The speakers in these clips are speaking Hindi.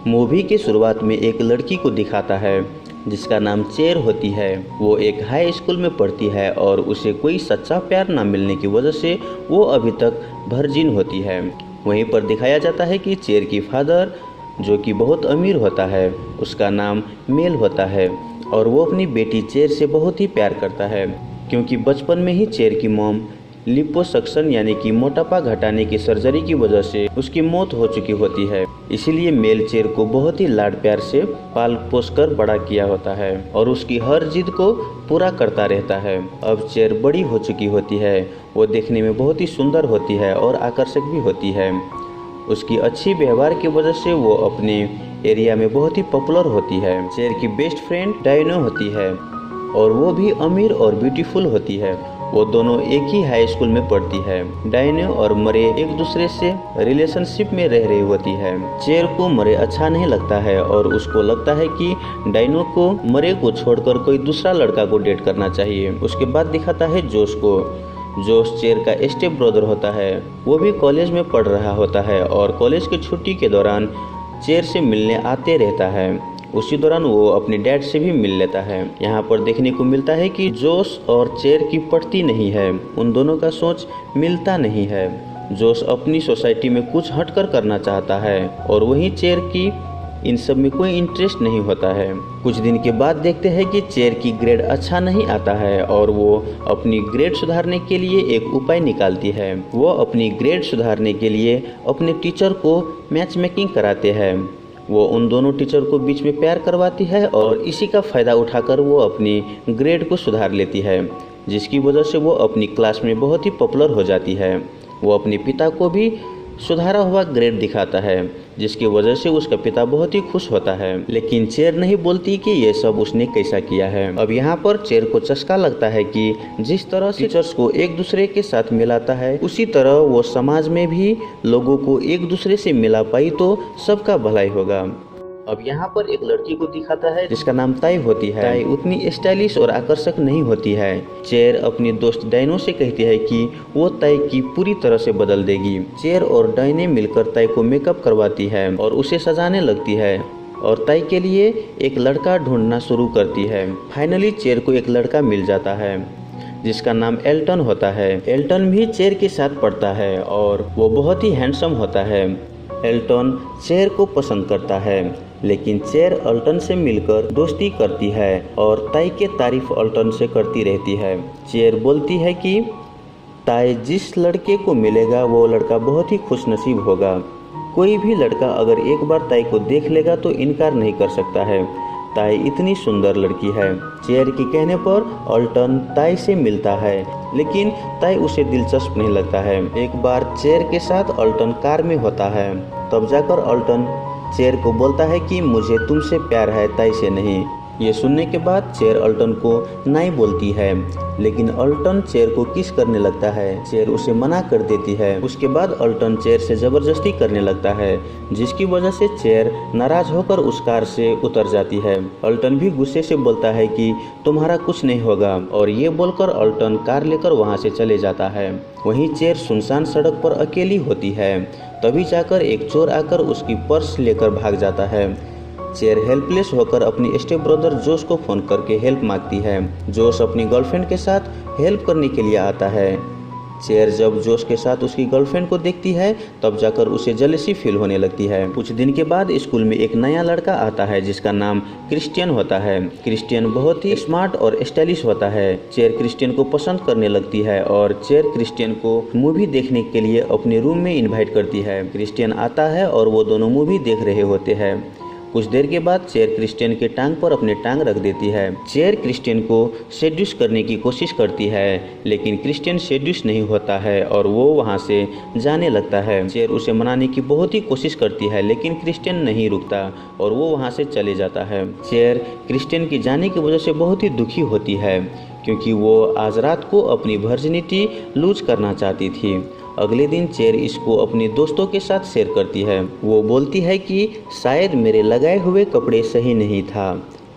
मूवी की शुरुआत में एक लड़की को दिखाता है जिसका नाम चेर होती है। वो एक हाई स्कूल में पढ़ती है और उसे कोई सच्चा प्यार ना मिलने की वजह से वो अभी तक वर्जिन होती है। वहीं पर दिखाया जाता है कि चेर की फादर जो कि बहुत अमीर होता है, उसका नाम मेल होता है और वो अपनी बेटी चेर से बहुत ही प्यार करता है, क्योंकि बचपन में ही चेर की मॉम लिपोसक्शन यानी कि मोटापा घटाने की सर्जरी की वजह से उसकी मौत हो चुकी होती है। इसीलिए मेल चेर को बहुत ही लाड प्यार से पाल पोस कर बड़ा किया होता है और उसकी हर जिद को पूरा करता रहता है। अब चेर बड़ी हो चुकी होती है, वो देखने में बहुत ही सुंदर होती है और आकर्षक भी होती है। उसकी अच्छी व्यवहार की वजह से वो अपने एरिया में बहुत ही पॉपुलर होती है। चेर की बेस्ट फ्रेंड डायनो होती है और वो भी अमीर और ब्यूटीफुल होती है। वो दोनों एक ही हाई स्कूल में पढ़ती है। डायनो और मरे एक दूसरे से रिलेशनशिप में रह रही होती है। चेर को मरे अच्छा नहीं लगता है और उसको लगता है कि डायनो को मरे को छोड़कर कोई दूसरा लड़का को डेट करना चाहिए। उसके बाद दिखाता है जोश को। जोश चेर का स्टेप ब्रदर होता है। वो भी कॉलेज में पढ़ रहा होता है और कॉलेज की छुट्टी के दौरान चेर से मिलने आते रहता है। उसी दौरान वो अपने डैड से भी मिल लेता है। यहाँ पर देखने को मिलता है कि जोश और चेर की पड़ती नहीं है, उन दोनों का सोच मिलता नहीं है। जोश अपनी सोसाइटी में कुछ हटकर करना चाहता है और वहीं चेर की इन सब में कोई इंटरेस्ट नहीं होता है। कुछ दिन के बाद देखते हैं कि चेर की ग्रेड अच्छा नहीं आता है और वो अपनी ग्रेड सुधारने के लिए एक उपाय निकालती है। वो अपनी ग्रेड सुधारने के लिए अपने टीचर को मैच मेकिंग कराते हैं। वो उन दोनों टीचर को बीच में प्यार करवाती है और इसी का फ़ायदा उठाकर वो अपनी ग्रेड को सुधार लेती है, जिसकी वजह से वो अपनी क्लास में बहुत ही पॉपुलर हो जाती है। वो अपने पिता को भी सुधारा हुआ ग्रेड दिखाता है, जिसकी वजह से उसका पिता बहुत ही खुश होता है। लेकिन चेर नहीं बोलती कि ये सब उसने कैसा किया है। अब यहाँ पर चेर को चस्का लगता है कि जिस तरह से टीचर्स को एक दूसरे के साथ मिलाता है, उसी तरह वो समाज में भी लोगों को एक दूसरे से मिला पाई तो सबका भलाई होगा। अब यहाँ पर एक लड़की को दिखाता है जिसका नाम ताई होती है। ताई उतनी स्टाइलिश और आकर्षक नहीं होती है। चेर अपनी दोस्त डायनो से कहती है कि वो ताई की पूरी तरह से बदल देगी। चेर और डायने मिलकर ताई को मेकअप करवाती है और उसे सजाने लगती है और ताई के लिए एक लड़का ढूंढना शुरू करती है। फाइनली चेर को एक लड़का मिल जाता है जिसका नाम एल्टन होता है। एल्टन भी चेर के साथ पढ़ता है और वो बहुत ही हैंडसम होता है। एल्टन चेर को पसंद करता है, लेकिन चेर अल्टन से मिलकर दोस्ती करती है और ताई के तारीफ अल्टन से करती रहती है। चेर बोलती है कि ताई जिस लड़के को मिलेगा वो लड़का बहुत ही खुशनसीब होगा। कोई भी लड़का अगर एक बार ताई को देख लेगा तो इनकार नहीं कर सकता है। ताई इतनी सुंदर लड़की है। चेर के कहने पर अल्टन ताई से मिलता है, लेकिन ताई उसे दिलचस्प नहीं लगता है। एक बार चेर के साथ अल्टन कार में होता है, तब जाकर अल्टन चेर को बोलता है कि मुझे तुमसे प्यार है, ताई से नहीं। ये सुनने के बाद चेर अल्टन को नहीं बोलती है, लेकिन अल्टन चेर को किस करने लगता है। चेर उसे मना कर देती है। उसके बाद अल्टन चेर से ज़बरदस्ती करने लगता है, जिसकी वजह से चेर नाराज होकर उस कार से उतर जाती है। अल्टन भी गुस्से से बोलता है कि तुम्हारा कुछ नहीं होगा, और ये बोलकर अल्टन कार लेकर वहाँ से चले जाता है। वहीं चेर सुनसान सड़क पर अकेली होती है। तभी जाकर एक चोर आकर उसकी पर्स लेकर भाग जाता है। चेर हेल्पलेस होकर अपनी स्टेप ब्रदर जोश को फ़ोन करके हेल्प मांगती है। जोश अपनी गर्लफ्रेंड के साथ हेल्प करने के लिए आता है। चेर जब जोश के साथ उसकी गर्लफ्रेंड को देखती है तब जाकर उसे जेलसी फील होने लगती है। कुछ दिन के बाद स्कूल में एक नया लड़का आता है जिसका नाम क्रिस्टियन होता है। क्रिस्टियन बहुत ही स्मार्ट और स्टाइलिश होता है। चेर क्रिस्टियन को पसंद करने लगती है और चेर क्रिस्टियन को मूवी देखने के लिए अपने रूम में इन्वाइट करती है। क्रिस्टियन आता है और वो दोनों मूवी देख रहे होते हैं। कुछ देर के बाद चेर क्रिस्टियन के टांग पर अपनी टांग रख देती है। चेर क्रिस्टियन को सेड्यूस करने की कोशिश करती है, लेकिन क्रिस्टियन सेड्यूस नहीं होता है और वो वहाँ से जाने लगता है। चेर उसे मनाने की बहुत ही कोशिश करती है, लेकिन क्रिस्टियन नहीं रुकता और वो वहाँ से चले जाता है। चेर क्रिस्टियन के जाने की वजह से बहुत ही दुखी होती है, क्योंकि वो आज रात को अपनी वर्जिनिटी लूज करना चाहती थी। अगले दिन चेर इसको अपने दोस्तों के साथ शेयर करती है। वो बोलती है कि शायद मेरे लगाए हुए कपड़े सही नहीं था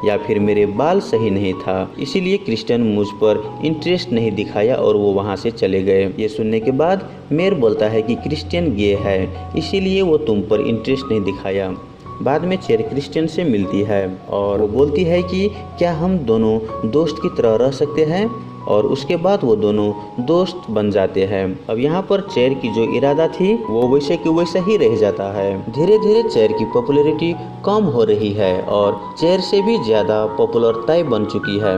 या फिर मेरे बाल सही नहीं था, इसीलिए क्रिस्टियन मुझ पर इंटरेस्ट नहीं दिखाया और वो वहाँ से चले गए। ये सुनने के बाद मेर बोलता है कि क्रिस्टियन गे है, इसीलिए वो तुम पर इंटरेस्ट नहीं दिखाया। बाद में चेर क्रिस्टियन से मिलती है और वो बोलती है कि क्या हम दोनों दोस्त की तरह रह सकते हैं, और उसके बाद वो दोनों दोस्त बन जाते हैं। अब यहाँ पर चेर की जो इरादा थी वो वैसे कि वैसा ही रह जाता है। धीरे धीरे चेर की पॉपुलैरिटी कम हो रही है और चेर से भी ज़्यादा पॉपुलर ताई बन चुकी है।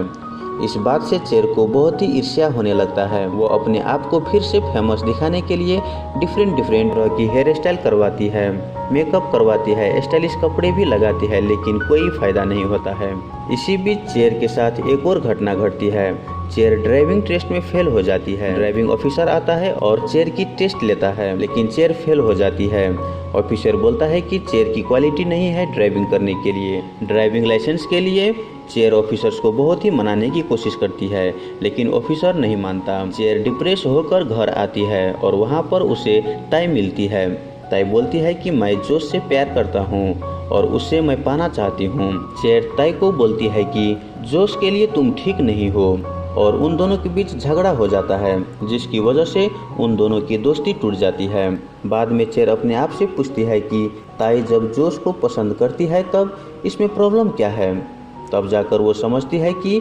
इस बात से चेर को बहुत ही ईर्ष्या होने लगता है। वो अपने आप को फिर से फेमस दिखाने के लिए डिफरेंट तरह की हेयर स्टाइल करवाती है, मेकअप करवाती है, स्टाइलिश कपड़े भी लगाती है, लेकिन कोई फायदा नहीं होता है। इसी बीच चेर के साथ एक और घटना घटती है। चेर ड्राइविंग टेस्ट में फेल हो जाती है। ड्राइविंग ऑफिसर आता है और चेर की टेस्ट लेता है, लेकिन चेर फेल हो जाती है। ऑफिसर बोलता है कि चेर की क्वालिटी नहीं है ड्राइविंग करने के लिए। ड्राइविंग लाइसेंस के लिए चेर ऑफिसर्स को बहुत ही मनाने की कोशिश करती है, लेकिन ऑफिसर नहीं मानता। चेर डिप्रेस होकर घर आती है और वहाँ पर उसे ताई मिलती है। ताई बोलती है कि मैं जोश से प्यार करता हूँ और उससे मैं पाना चाहती हूँ। चेर ताई को बोलती है कि जोश के लिए तुम ठीक नहीं हो, और उन दोनों के बीच झगड़ा हो जाता है, जिसकी वजह से उन दोनों की दोस्ती टूट जाती है। बाद में चेर अपने आप से पूछती है कि ताई जब जोश को पसंद करती है तब इसमें प्रॉब्लम क्या है। तब जाकर वो समझती है कि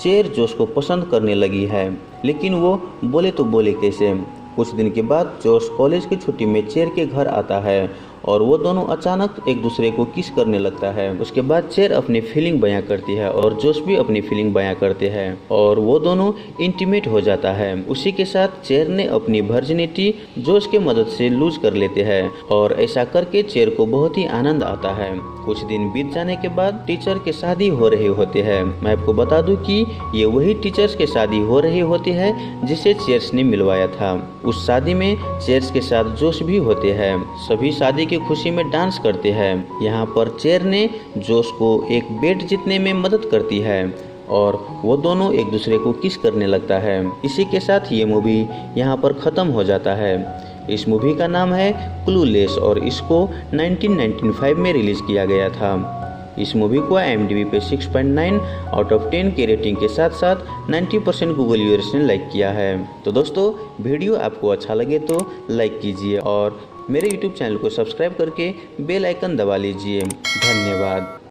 चेर जोश को पसंद करने लगी है, लेकिन वो बोले तो बोले कैसे। कुछ दिन के बाद जोश कॉलेज की छुट्टी में चेर के घर आता है और वो दोनों अचानक एक दूसरे को किस करने लगता है। उसके बाद चेर अपनी फीलिंग बयां करती है और जोश भी अपनी फीलिंग बयां करते हैं और वो दोनों इंटीमेट हो जाता है। उसी के साथ चेर ने अपनी वर्जिनिटी जोश के मदद से लूज कर लेते हैं और ऐसा करके चेर को बहुत ही आनंद आता है। कुछ दिन बीत जाने के बाद टीचर के शादी हो रहे होते हैं। मैं आपको बता दूं कि ये वही टीचर्स के शादी हो रही होती है जिसे चेर्स ने मिलवाया था। उस शादी में चेर्स के साथ जोश भी होते हैं। सभी शादी की खुशी में डांस करते हैं। यहाँ पर चेर ने जोश को एक बेट जीतने में मदद करती है और वो दोनों एक दूसरे को किस करने लगता है। इसी के साथ ये मूवी यहाँ पर ख़त्म हो जाता है। इस मूवी का नाम है क्लूलेस और इसको 1995 में रिलीज़ किया गया था। इस मूवी को IMDb पे 6.9 आउट ऑफ 10 की रेटिंग के साथ साथ 90% गूगल यूजर्स ने लाइक किया है। तो दोस्तों, वीडियो आपको अच्छा लगे तो लाइक कीजिए और मेरे YouTube चैनल को सब्सक्राइब करके बेल आइकन दबा लीजिए। धन्यवाद।